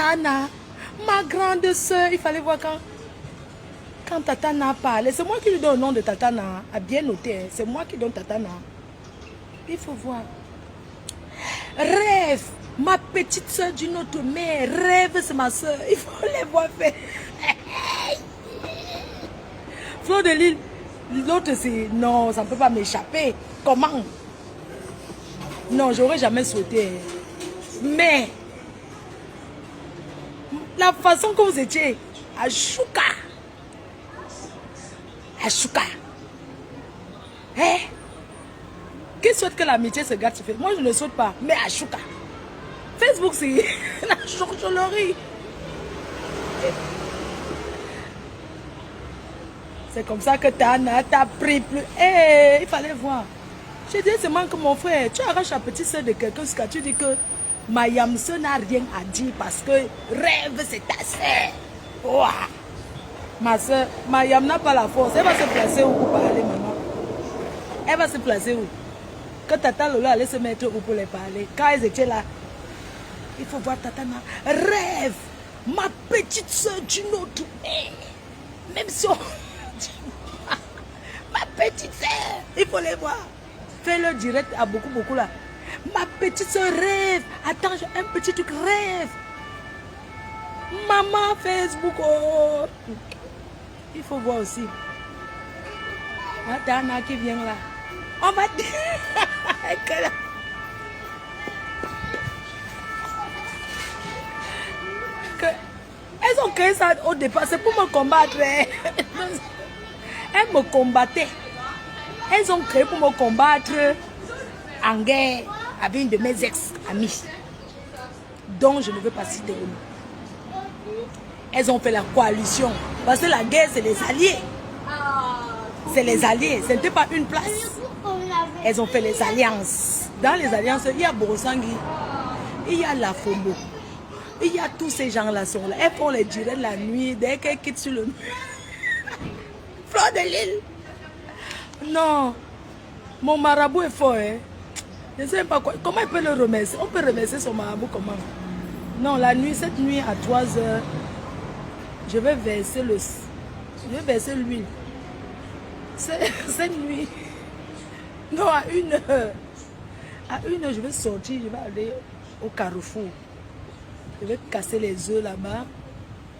Tana, ma grande soeur, il fallait voir quand Tatana parle. C'est moi qui lui donne le nom de Tatana, à bien noter. Hein. C'est moi qui donne Tatana. Il faut voir. Rêve, ma petite soeur d'une autre mère. Rêve, c'est ma soeur. Il faut les voir faire. Fleur de Lille, l'autre c'est non, ça ne peut pas m'échapper. Comment? Non, j'aurais jamais souhaité. Mais la façon que vous étiez, à Chouka. Hein? Qui souhaite que l'amitié se gâte? Moi, je ne souhaite pas, mais à Chouka. Facebook, c'est la chorcholorie. C'est comme ça que Tana t'a pris plus. Hey, il fallait voir. J'ai dit, c'est moi que mon frère. Tu arraches la petite soeur de quelqu'un, ce que tu dis que Mayam n'a rien à dire parce que rêve, c'est ta soeur. Wow. Ma soeur, Mayam n'a pas la force. Elle va se placer où pour parler, maman? Elle va se placer où? Que Tata Lola allait se mettre où pour les parler? Quand elles étaient là, il faut voir Tatana. Rêve, ma petite soeur d'une autre mère. Même si on... Ma petite soeur, il faut les voir. Fais-le direct à beaucoup là. Ma petite soeur rêve. Attends, un petit truc rêve. Maman Facebook. Oh. Il faut voir aussi. Attends, qui vient là. On va dire. Elles ont créé ça au départ. C'est pour me combattre. Elles me combattaient. Elles ont créé pour me combattre en guerre avec une de mes ex-amies, dont je ne veux pas citer le nom. Elles ont fait la coalition. Parce que la guerre, c'est les alliés. C'est les alliés. Ce n'était pas une place. Elles ont fait les alliances. Dans les alliances, il y a Borosangui, il y a La Fombo. Il y a tous ces gens-là sont là. Elles font les directs la nuit, dès qu'elles quittent sur le mur. Fleur de Lille. Non. Mon marabout est fort, hein. Je ne sais pas quoi. Comment il peut le remercier? On peut remercier son marabout comment? Non, la nuit, cette nuit à 3 h, je vais verser l'huile. Cette nuit. Non, à 1 h. À 1 h, je vais sortir, je vais aller au Carrefour. Je vais casser les œufs là-bas.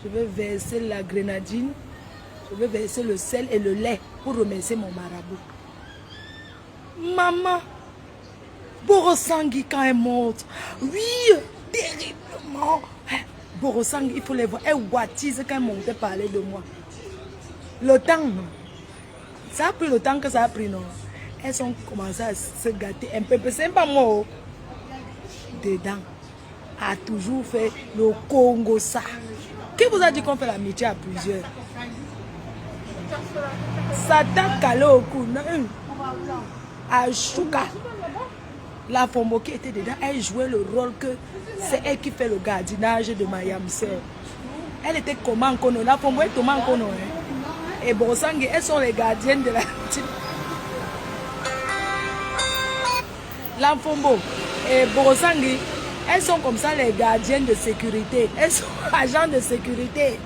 Je vais verser la grenadine. Je vais verser le sel et le lait pour remercier mon marabout. Maman, Borosangui quand elle monte. Oui, terriblement. Borosangui, il faut les voir. Elle watise quand elle montait parler de moi. Le temps, non. Ça a pris le temps que ça a pris, non. Elles ont commencé à se gâter un peu. C'est pas moi. Dedans. A toujours fait le Congo ça. Qui vous a dit qu'on fait l'amitié à plusieurs? Ça t'a calé au cou. À Chouka, la Fombo qui était dedans, elle jouait le rôle que c'est elle qui fait le gardiennage de Mayam sœur. Elle était comment Kono. La Fombo est comment Kono. Et Borosangui, elles sont les gardiennes de la... La Fombo et Borosangui, elles sont comme ça les gardiennes de sécurité. Elles sont agents de sécurité.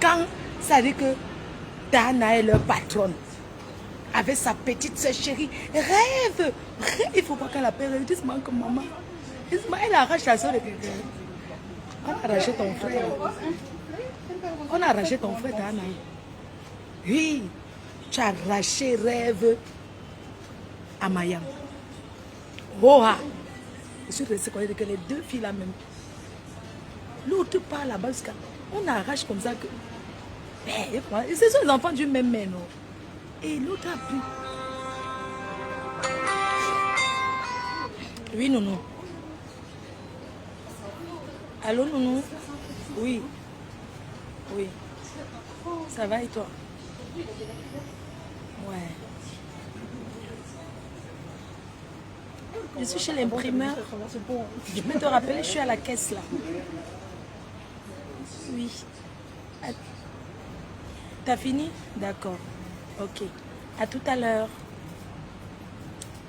Quand ça dit que Tana est leur patronne, avec sa petite soeur chérie, rêve. Il faut pas qu'elle appelle. Elle dit, que maman. Elle arrache la soeur de quelqu'un. On a arraché ton frère. On a arraché ton frère, Tana. Oui, tu as arraché rêve à Mayam. Oh, je suis restée avec les deux filles là même. L'autre part là-bas, on arrache comme ça que... C'est sont les enfants du même mère, non? Et l'autre a pris. Oui, Nounou. Allô, Nounou? Oui. Oui. Ça va et toi? Ouais. Je suis chez l'imprimeur. Je peux te rappeler, je suis à la caisse là. Oui. T'as fini? D'accord. Ok. À tout à l'heure.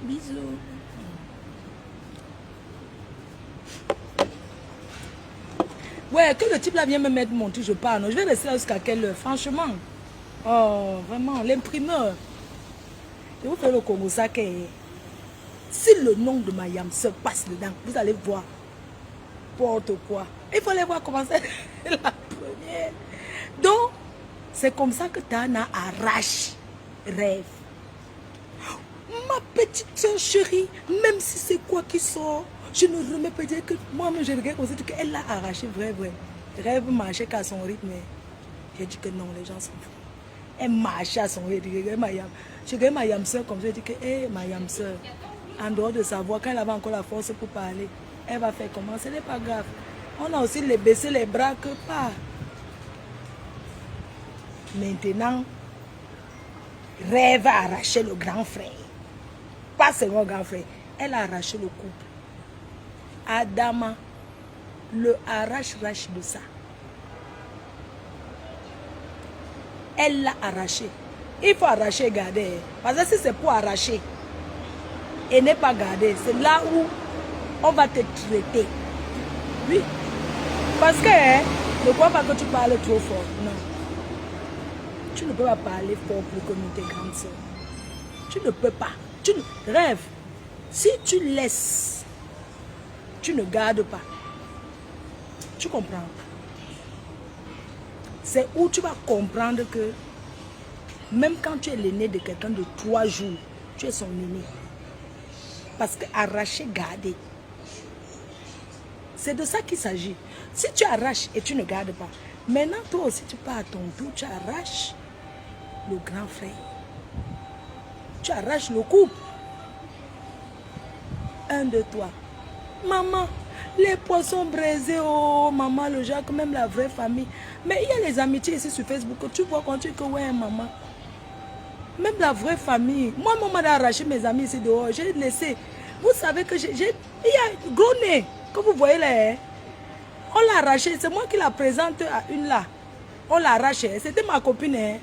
Bisous. Ouais, que le type là vient me mettre mon truc, je pars. Non, je vais rester là jusqu'à quelle heure, franchement. Oh, vraiment, l'imprimeur. Je vous fais le Congo Sake. Si le nom de ma yam se passe dedans, vous allez voir. Porte quoi. Il faut aller voir comment c'est la première. Donc, c'est comme ça que Tana arrache rêve. Ma petite soeur chérie, même si c'est quoi qui sort, je ne remets pas dire que moi-même je regarde comme ça qu'elle l'a arraché, vrai. Rêve marchait qu'à son rythme. J'ai dit que non, les gens s'en foutent. Elle marchait à son rythme. Je regarde ma yam soeur comme ça, je dis que, hé, ma yam soeur, en dehors de savoir, quand elle avait encore la force pour parler, elle va faire comment? Ce n'est pas grave. On a aussi les baisser les bras que pas. Maintenant, rêve a arraché le grand frère. Pas seulement le grand frère. Elle a arraché le couple. Adama le arrache de ça. Elle l'a arraché. Il faut arracher et garder. Parce que si c'est pour arracher et ne pas garder, c'est là où on va te traiter. Oui. Parce que ne crois pas que tu parles trop fort. Non. Tu ne peux pas parler fort pour que nous tes grandes soeurs. Tu ne peux pas. Tu ne... Rêve. Si tu laisses, tu ne gardes pas. Tu comprends? C'est où tu vas comprendre que même quand tu es l'aîné de quelqu'un de 3 jours, tu es son aîné. Parce que arracher, garder. C'est de ça qu'il s'agit. Si tu arraches et tu ne gardes pas, maintenant toi aussi tu pars à ton tour, tu arraches le grand frère. Tu arraches le couple. Un de toi. Maman, les poissons braisés, oh maman, le Jacques, même la vraie famille. Mais il y a les amitiés ici sur Facebook, tu vois quand tu dis que ouais maman. Même la vraie famille. Moi, maman a arraché mes amis ici dehors. J'ai laissé. Vous savez que il y a gros nez. Que vous voyez là. On l'a arraché. C'est moi qui la présente à une là. On l'a arraché. C'était ma copine. Hein.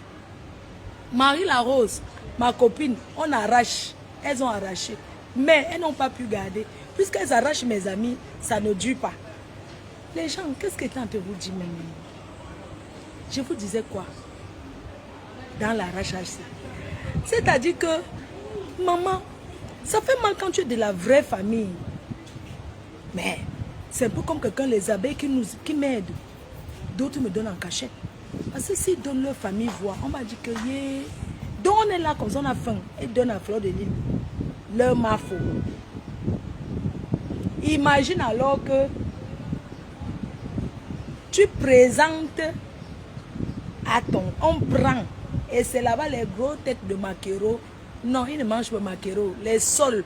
Marie la Rose. Ma copine. On arrache. Elles ont arraché. Mais elles n'ont pas pu garder. Puisqu'elles arrachent mes amis, ça ne dure pas. Les gens, qu'est-ce que tante vous dit même? Je vous disais quoi? Dans l'arrachage. C'est-à-dire que, maman, ça fait mal quand tu es de la vraie famille. Mais c'est un peu comme quelqu'un, les abeilles qui m'aident. D'autres me donnent en cachette. Parce que s'ils donnent leur famille voix, on va dire que yeah. Donc on est là comme ça, on a faim. Et donnent à Fleur de Lille leur mafo. Imagine alors que tu présentes à ton, on prend. Et c'est là-bas les grosses têtes de maquereau. Non, ils ne mangent pas maquereau. Les sols,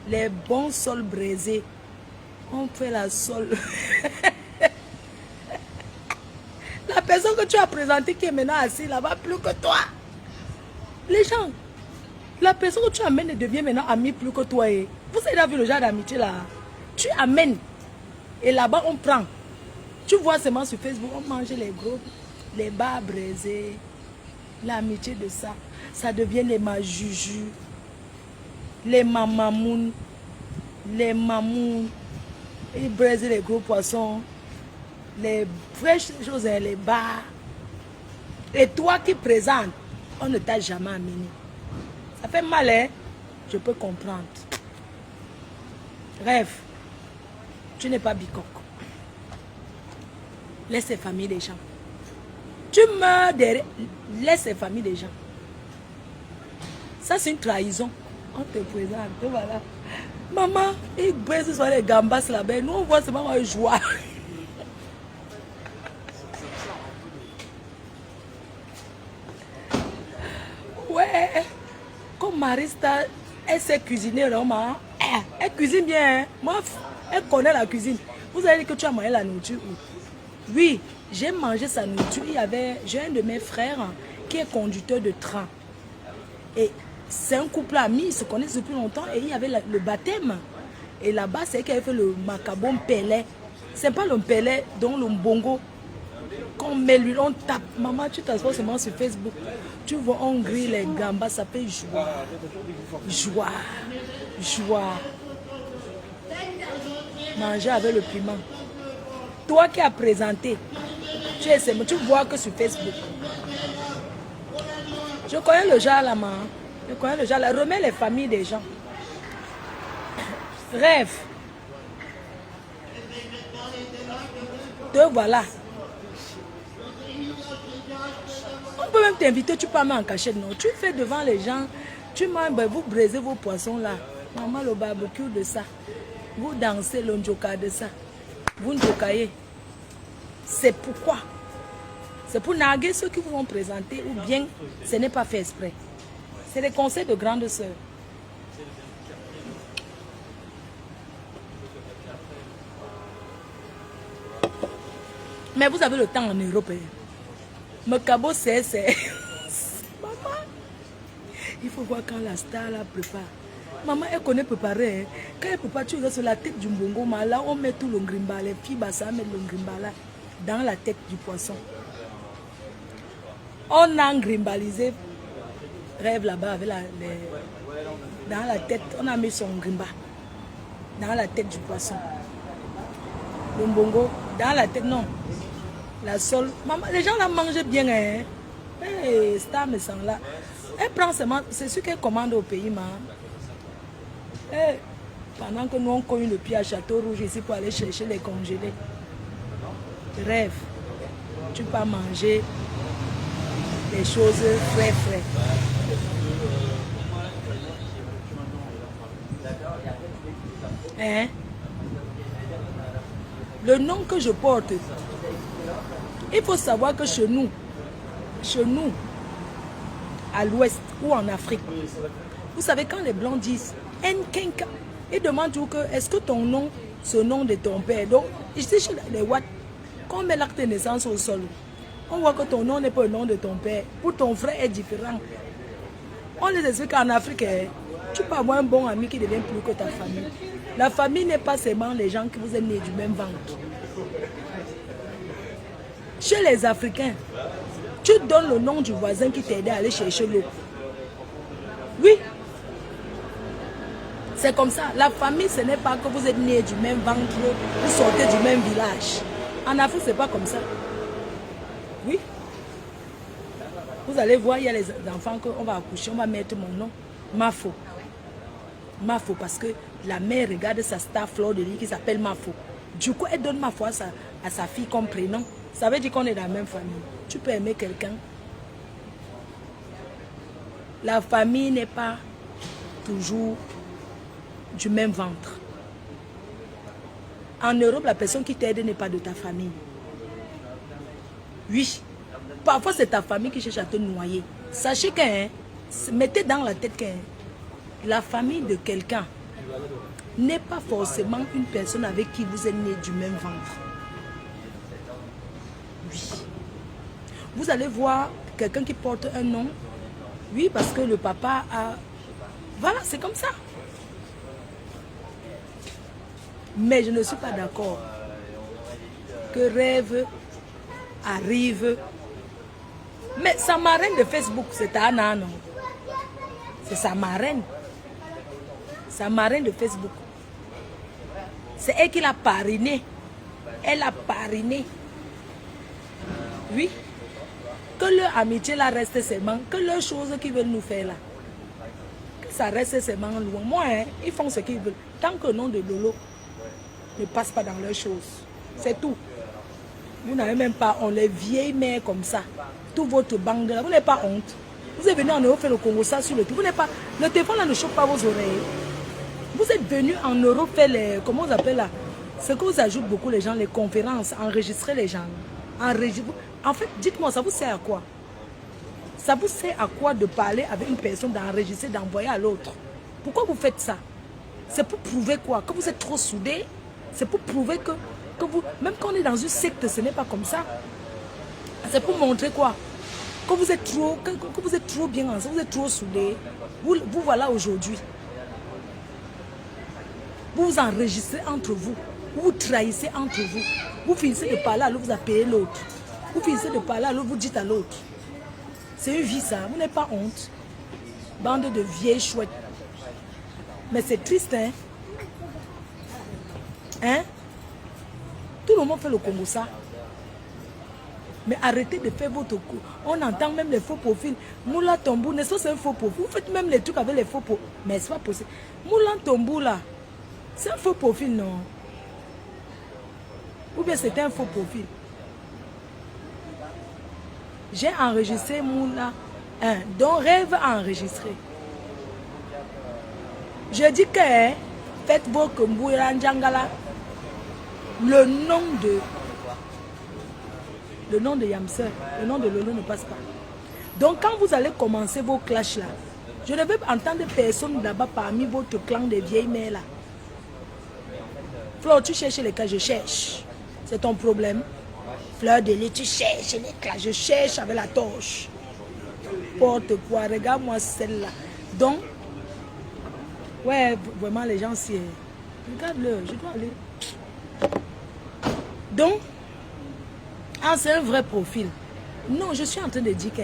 les bons sols braisés. On fait la sol. La personne que tu as présentée qui est maintenant assise là-bas plus que toi. Les gens, la personne que tu amènes devient maintenant amie plus que toi. Et vous avez vu le genre d'amitié là. Tu amènes. Et là-bas on prend. Tu vois seulement sur Facebook, on mange les gros, les bas braisés. L'amitié de ça, ça devient les majuju, les mamamoun, les mamouns, ils braisent les gros poissons, les vraies choses, les bars. Et toi qui présentes, on ne t'a jamais amené. Ça fait mal, hein? Je peux comprendre. Rêve, tu n'es pas bicoque. Laisse les familles des gens. Tu meurs derrière, laisse les familles des gens. Ça, c'est une trahison. On te présente, voilà. Maman, ils braisent sur les gambas là-bas. Nous, on voit seulement une joie. Ouais. Comme Marista, elle sait cuisiner, maman. Elle cuisine bien. Hein? Moi, elle connaît la cuisine. Vous avez dit que tu as mangé la nourriture où? Oui. J'ai mangé sa nourriture. J'ai un de mes frères qui est conducteur de train. Et c'est un couple ami, ils se connaissent depuis longtemps. Et il y avait le baptême. Et là-bas, c'est qui avait fait le macabon pelé. C'est pas le pelé, donc le mbongo. Quand on met l'huile, on tape. Maman, tu t'assois seulement sur Facebook. Tu vois, on grille les gambas, ça fait joie. Joie. Joie. Manger avec le piment. toi qui as présenté, tu vois que sur Facebook. Je connais le genre là, maman. Je connais le genre là. Remets les familles des gens. Rêve. Te voilà. On peut même t'inviter, tu peux en cachette, non? Tu fais devant les gens, tu manges, ben, vous braisez vos poissons là. Maman, le barbecue de ça. Vous dansez le njoka de ça. Vous njokaillez. C'est pourquoi. C'est pour narguer ceux qui vous vont présenter ou bien ce n'est pas fait exprès. C'est les conseils de grande sœur. Mais vous avez le temps en Europe. Me cabo c'est... Maman, il faut voir quand la star la prépare. Maman, elle connaît préparer. Quand elle prépare, tu regardes sur la tête du mbongo, là, on met tout le ngrimba, les filles, ça met le ngrimba là, dans la tête du poisson. On a ngrimbalisé, rêve là-bas, avec dans la tête, on a mis son ngrimba, dans la tête du poisson. Le mbongo, dans la tête, non. La sole, maman, les gens la mangent bien, hein. Hey, star me sent là. Elle prend seulement, c'est ce qu'elle commande au pays, maman. Hey, pendant que nous on cogne le pied à Château Rouge ici pour aller chercher les congelés. Rêve, tu peux manger des choses frais. Hein? Le nom que je porte, il faut savoir que chez nous, à l'ouest ou en Afrique, vous savez quand les blancs disent Nkenka, ils demandent toujours que est-ce que ton nom, ce nom de ton père, donc ici chez les Ouatt, quand on met l'acte de naissance au sol, on voit que ton nom n'est pas le nom de ton père, ou ton frère est différent. On les explique qu'en Afrique, tu peux avoir un bon ami qui devient plus que ta famille. La famille n'est pas seulement les gens qui vous êtes nés du même ventre. Chez les Africains, tu donnes le nom du voisin qui t'aidait à aller chercher l'eau. Oui. C'est comme ça. La famille, ce n'est pas que vous êtes nés du même ventre, vous sortez du même village. En Afrique, ce n'est pas comme ça. Oui. Vous allez voir, il y a les enfants qu'on va accoucher, on va mettre mon nom, Mafo. Mafo, parce que la mère regarde sa star fleur de lit qui s'appelle Mafo. Du coup, elle donne Mafo à sa fille comme prénom. Ça veut dire qu'on est dans la même famille. Tu peux aimer quelqu'un. La famille n'est pas toujours du même ventre. En Europe, la personne qui t'aide n'est pas de ta famille. Oui. Parfois, c'est ta famille qui cherche à te noyer. Sachez que, mettez dans la tête que la famille de quelqu'un n'est pas forcément une personne avec qui vous êtes né du même ventre. Oui. Vous allez voir quelqu'un qui porte un nom. Oui, parce que le papa a... Voilà, c'est comme ça. Mais je ne suis pas d'accord que rêve arrive. Mais sa marraine de Facebook, c'est Anna, non? C'est sa marraine. Sa marraine de Facebook. C'est elle qui l'a parrainé. Elle a parrainé. Oui. Que leur amitié là reste seulement, que leurs choses qu'ils veulent nous faire là, que ça reste seulement loin. Moi, hein, ils font ce qu'ils veulent. Tant que le nom de Lolo ne passe pas dans leurs choses. C'est tout. Vous n'avez même pas, on les vieilles mères comme ça. Tout votre bande là, vous n'avez pas honte. Vous êtes venu en Europe faire le Congo ça sur le tout. Vous n'avez pas, le téléphone là ne choque pas vos oreilles. Vous êtes venu en Europe faire les, comment on appelle là, ce que vous ajoutez beaucoup les gens, les conférences, enregistrer les gens. En fait, dites-moi, ça vous sert à quoi? Ça vous sert à quoi de parler avec une personne, d'enregistrer, d'envoyer à l'autre? Pourquoi vous faites ça? C'est pour prouver quoi? Que vous êtes trop soudés? C'est pour prouver que vous, même quand on est dans une secte, ce n'est pas comme ça. C'est pour montrer quoi? Que vous êtes trop bien ensemble, vous êtes trop soudés. Vous voilà aujourd'hui. Vous vous enregistrez entre vous. Vous vous trahissez entre vous. Vous finissez de parler à l'autre, vous appelez l'autre. Vous finissez de parler à l'autre, vous dites à l'autre. C'est une vie ça, vous n'avez pas honte. Bande de vieilles chouettes. Mais c'est triste, hein? Hein? Tout le monde fait le Congo ça. Mais arrêtez de faire votre coup. On entend même les faux profils. Moula Tombou, n'est-ce pas c'est un faux profil? Vous faites même les trucs avec les faux profils. Mais c'est pas possible. Moula Tombou là, c'est un faux profil, non? Ou bien c'était un faux profil? J'ai enregistré Moula 1, dont Rêve a enregistré. Je dis que faites vos Kumbouira Ndjangala. Le nom de Yamser, le nom de Lolo ne passe pas. Donc quand vous allez commencer vos clashs là, je ne veux entendre personne là-bas parmi votre clan de vieilles mères là. Fleur, tu cherches les cas, je cherche. C'est ton problème. Fleur de lait, tu cherches les cas, je cherche avec la torche. Porte quoi, regarde-moi celle-là. Donc, ouais, vraiment les gens s'y... Regarde-le, je dois aller. Donc, c'est un vrai profil. Non, je suis en train de dire que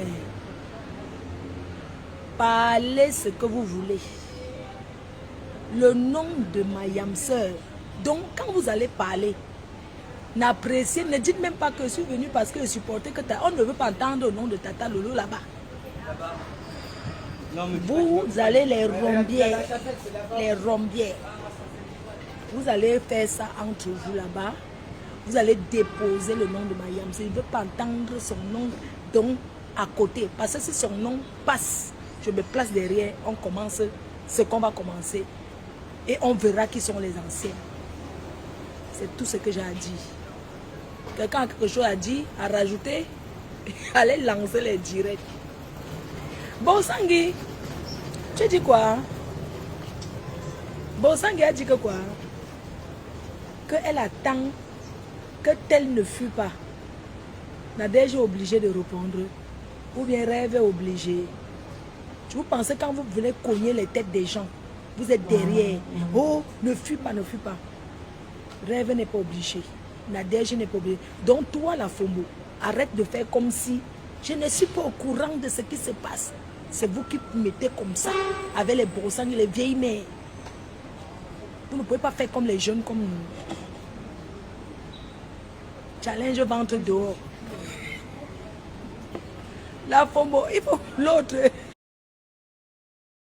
parlez ce que vous voulez. Le nom de ma Yamser. Donc, quand vous allez parler, n'appréciez, ne dites même pas que je suis venu parce que je supportais que on ne veut pas entendre le nom de Tata Lolo là-bas. Vous allez les rombières. Les rombières. Vous allez faire ça entre vous là-bas. Vous allez déposer le nom de ma Yamser. Il ne veut pas entendre son nom donc à côté. Parce que si son nom passe, je me place derrière, on commence ce qu'on va commencer. Et on verra qui sont les anciens. C'est tout ce que j'ai à dire. Quelqu'un a quelque chose à dire, à rajouter, allez lancer les directs. Bon Sangui, tu dis quoi? Bon Sangui a dit que quoi? Qu'elle attend que tel ne fut pas. Nadège est obligé de répondre. Ou bien Rêve est obligé. Vous pensez quand vous venez cogner les têtes des gens, vous êtes derrière. Oh, ne fut pas, ne fut pas. Rêve n'est pas obligé. Nadège n'est pas obligé. Donc toi, la Fombo, arrête de faire comme si je ne suis pas au courant de ce qui se passe. C'est vous qui mettez comme ça, avec les brossants et les vieilles mères. Vous ne pouvez pas faire comme les jeunes, comme nous. Challenge ventre dehors. La Fombo, il faut l'autre.